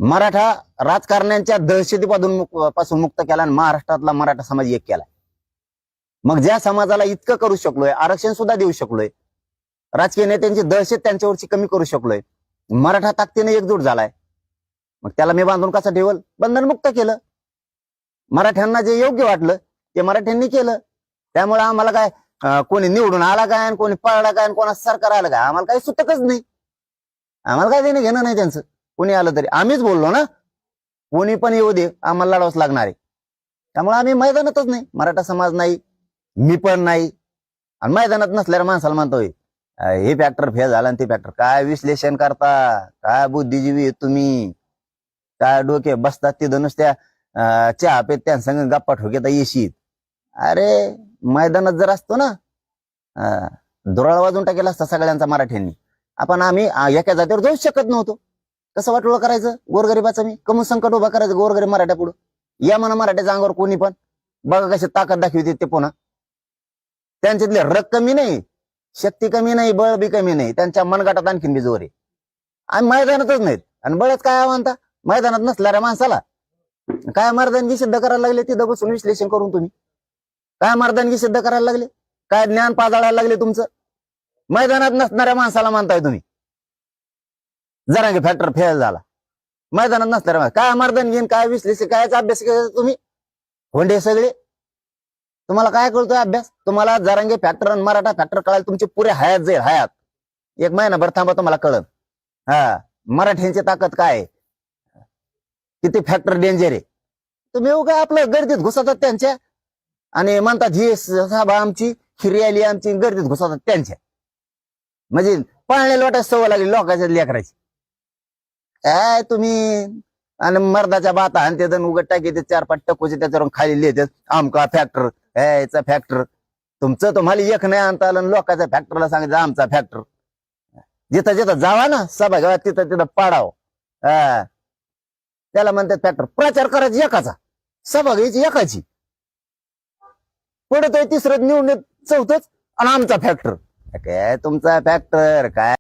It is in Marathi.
मराठा राजकारण्यांच्या पासून मुक्त केला आणि महाराष्ट्रातला मराठा समाज एक केला. मग ज्या समाजाला इतकं करू शकलोय, आरक्षण सुद्धा देऊ शकलोय, राजकीय नेत्यांची दहशत त्यांच्यावरची कमी करू शकलोय, मराठा ताकदीने एकजूट झालाय, मग त्याला मी बांधून कसं ठेवल? बंधनमुक्त केलं. मराठ्यांना जे योग्य वाटलं ते मराठ्यांनी केलं. त्यामुळे आम्हाला काय कोणी निवडून आला काय आणि कोणी पळला काय आणि कोणा सरकार आलं काय आम्हाला काही सुटतच नाही. आम्हाला काय देणं घेणं नाही त्यांचं. कोणी आलं तरी आम्हीच बोललो ना, कोणी पण येऊ दे आम्हाला लढावंच लागणार आहे. त्यामुळे आम्ही मैदानातच नाही, मराठा समाज नाही, मी पण नाही. आणि मैदानात नसल्यावर माणसाला म्हणतोय हे फॅक्टर फेल झाला आणि ते फॅक्टर. काय विश्लेषण करता, काय बुद्धिजीवी तुम्ही, काय डोके बसतात तिथं नुसत्या चहा पेत त्यांसंग गप्पा ठोकेता येशीत. अरे मैदानात जर असतो ना, दुराळ वाजून टाकेला असता सगळ्यांचा मराठ्यांनी. आम्ही एका जातीवर जाऊच शकत नव्हतो. कसं वाटोळं करायचं गोरगरिबाचं? मी कमून संकट उभा करायचं गोरगरीब मराठ्या पुढं? या म्हणा मराठ्याच्या अंगावर कोणी पण, बघा कशी ताकद दाखवते ते. पुन्हा त्यांच्यातले रग कमी नाही, शक्ती कमी नाही, बळ बी कमी नाही, त्यांच्या मनगटात आणखीन बी जोर आहे. आम्ही मैदानातच नाहीत आणि बळच काय म्हणता मैदानात नसणाऱ्या माणसाला काय मर्दानगी सिद्ध करायला लागले तिथं बसून विश्लेषण करून? तुम्ही काय मर्दानगी सिद्ध करायला लागले? काय ज्ञान पाजाळायला लागले तुमचं? मैदानात नसणाऱ्या माणसाला मानताय तुम्ही जरांगे फॅक्टर फेल झाला. मैदानात नसणाऱ्या काय मर्दानगी, काय विश्लेषण, कायचा अभ्यास केला तुम्ही? होंडे सगळे तुम्हाला काय कळतोय अभ्यास? तुम्हाला जरांगे फॅक्टर आणि मराठा फॅक्टर कळायला तुमची पुरे हयात जाईल. हयात एक महिनाभर थांबा, तुम्हाला कळत मराठ्यांची ताकद काय आहे, किती फॅक्टर डेंजर आहे. तुम्ही काय आपलं गर्दीत घुसतात त्यांच्या आणि म्हणतात ही सभा आमची, खिर्याली आमची, गर्दीत घुसतात त्यांच्या. म्हणजे पाळण्या लोटायची सवय लागली लोकांच्या लेकराची. काय तुम्ही आणि मर्दाच्या बाता आणि ते उगत टाकी ते 4-5 टक्कोचे त्याच्यावरून खाली लिहितात आमका फॅक्टर, याचा फॅक्टर. तुमचं तुम्हाला एक नाही आणता आलं, लोकांच्या फॅक्टरला सांगितलं आमचा फॅक्टर. जिथं जिथं जावा ना सभा घ्यावा तिथं तिथं पाडाव. त्याला म्हणतात फॅक्टर. प्रचार करायची एकाचा, सभा घ्यायची एकाची, पुढे तो तिसरं निवडून चौथच आणि आमचा फॅक्टर. काय तुमचा फॅक्टर काय?